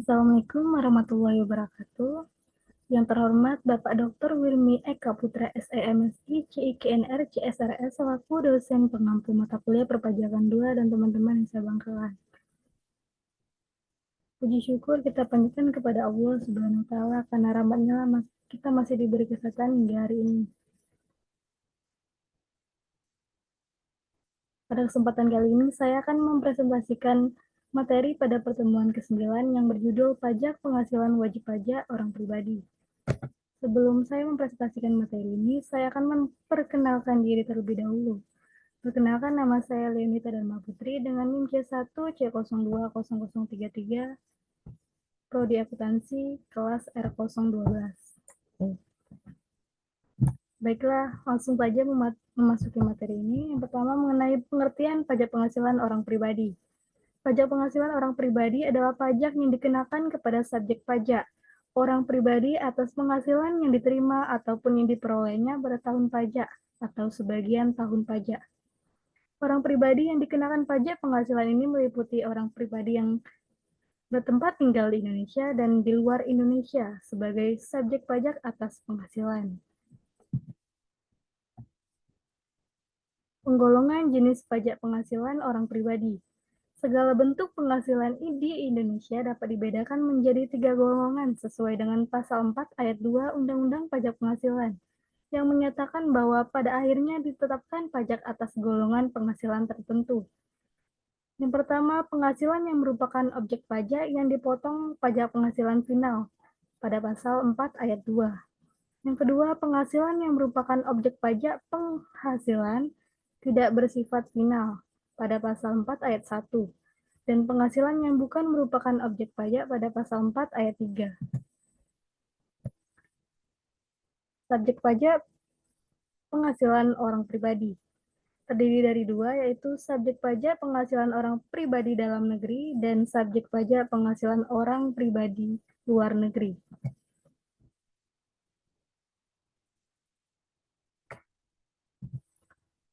Assalamualaikum warahmatullahi wabarakatuh. Yang terhormat Bapak Dr. Wilmi Eka Putra SEMSI, CIKNR, CSRS, selaku dosen pengampu mata kuliah perpajakan 2 dan teman-teman yang saya banggakan. Puji syukur kita panjatkan kepada Allah Subhanahu wa Ta'ala karena rahmatnya kita masih diberi kesehatan hingga hari ini. Pada kesempatan kali ini saya akan mempresentasikan materi pada pertemuan ke-9 yang berjudul Pajak Penghasilan Wajib Pajak Orang Pribadi. Sebelum saya mempresentasikan materi ini, saya akan memperkenalkan diri terlebih dahulu. Perkenalkan, nama saya Leonita Dharma Putri dengan NIM C1C020033, Prodi Akuntansi, kelas R012. Baiklah, langsung saja memasuki materi ini. Yang pertama mengenai pengertian pajak penghasilan orang pribadi. Pajak penghasilan orang pribadi adalah pajak yang dikenakan kepada subjek pajak, orang pribadi atas penghasilan yang diterima ataupun yang diperolehnya pada tahun pajak atau sebagian tahun pajak. Orang pribadi yang dikenakan pajak penghasilan ini meliputi orang pribadi yang bertempat tinggal di Indonesia dan di luar Indonesia sebagai subjek pajak atas penghasilan. Penggolongan jenis pajak penghasilan orang pribadi. Segala bentuk penghasilan di Indonesia dapat dibedakan menjadi 3 golongan sesuai dengan Pasal 4 Ayat 2 Undang-Undang Pajak Penghasilan, yang menyatakan bahwa pada akhirnya ditetapkan pajak atas golongan penghasilan tertentu. Yang pertama, penghasilan yang merupakan objek pajak yang dipotong pajak penghasilan final pada Pasal 4 Ayat 2. Yang kedua, penghasilan yang merupakan objek pajak penghasilan tidak bersifat final pada Pasal 4 Ayat 1. Dan penghasilan yang bukan merupakan objek pajak pada Pasal 4 Ayat 3. Subjek pajak penghasilan orang pribadi terdiri dari dua, yaitu subjek pajak penghasilan orang pribadi dalam negeri dan subjek pajak penghasilan orang pribadi luar negeri.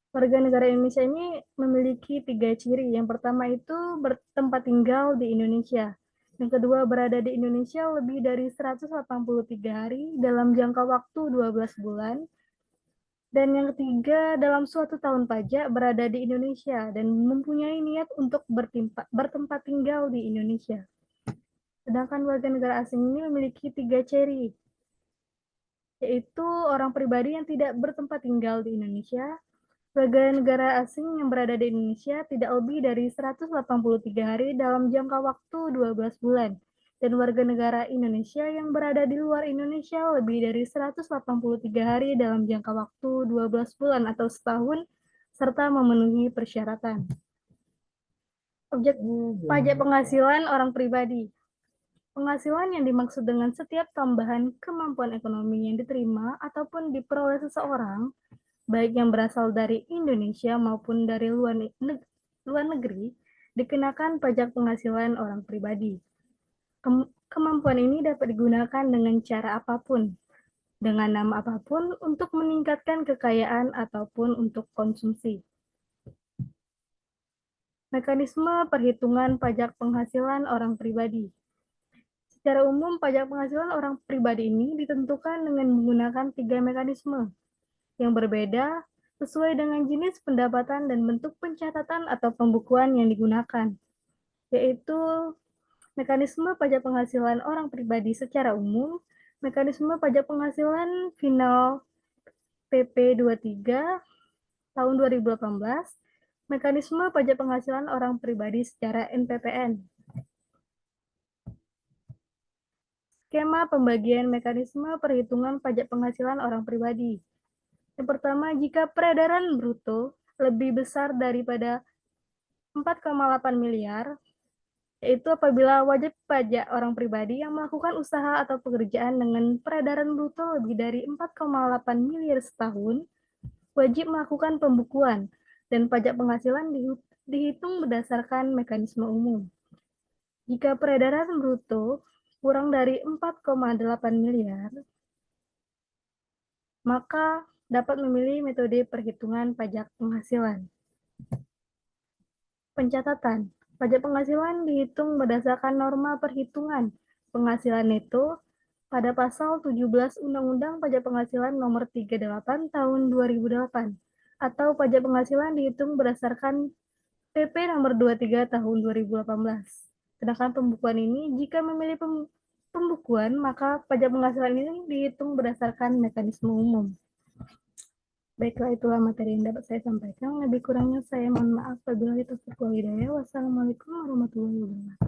Warga negara Indonesia ini memiliki 3 ciri. Yang pertama itu bertempat tinggal di Indonesia. Yang kedua, berada di Indonesia lebih dari 183 hari dalam jangka waktu 12 bulan. Dan yang ketiga, dalam suatu tahun pajak berada di Indonesia dan mempunyai niat untuk bertempat tinggal di Indonesia. Sedangkan warga negara asing ini memiliki 3 ciri, yaitu orang pribadi yang tidak bertempat tinggal di Indonesia, warga negara asing yang berada di Indonesia tidak lebih dari 183 hari dalam jangka waktu 12 bulan, dan warga negara Indonesia yang berada di luar Indonesia lebih dari 183 hari dalam jangka waktu 12 bulan atau setahun, serta memenuhi persyaratan. Objek pajak penghasilan orang pribadi. Penghasilan yang dimaksud dengan setiap tambahan kemampuan ekonomi yang diterima ataupun diperoleh seseorang, baik yang berasal dari Indonesia maupun dari luar negeri, dikenakan pajak penghasilan orang pribadi. Kemampuan ini dapat digunakan dengan cara apapun, dengan nama apapun untuk meningkatkan kekayaan ataupun untuk konsumsi. Mekanisme perhitungan pajak penghasilan orang pribadi. Secara umum, pajak penghasilan orang pribadi ini ditentukan dengan menggunakan 3 mekanisme yang berbeda sesuai dengan jenis pendapatan dan bentuk pencatatan atau pembukuan yang digunakan, yaitu mekanisme pajak penghasilan orang pribadi secara umum, mekanisme pajak penghasilan final PP 23 tahun 2018, mekanisme pajak penghasilan orang pribadi secara NPPN. Skema pembagian mekanisme perhitungan pajak penghasilan orang pribadi. Yang pertama, jika peredaran bruto lebih besar daripada 4,8 miliar, yaitu apabila wajib pajak orang pribadi yang melakukan usaha atau pekerjaan dengan peredaran bruto lebih dari 4,8 miliar setahun, wajib melakukan pembukuan dan pajak penghasilan dihitung berdasarkan mekanisme umum. Jika peredaran bruto kurang dari 4,8 miliar, maka dapat memilih metode perhitungan pajak penghasilan. Pencatatan. Pajak penghasilan dihitung berdasarkan norma perhitungan penghasilan neto pada pasal 17 Undang-Undang Pajak Penghasilan Nomor 38 Tahun 2008 atau pajak penghasilan dihitung berdasarkan PP Nomor 23 Tahun 2018. Sedangkan pembukuan ini jika memilih pembukuan, maka pajak penghasilan ini dihitung berdasarkan mekanisme umum. Baiklah, itulah materi yang dapat saya sampaikan. Lebih kurangnya saya mohon maaf. Wabillahi taufiq wal hidayah. Wassalamualaikum warahmatullahi wabarakatuh.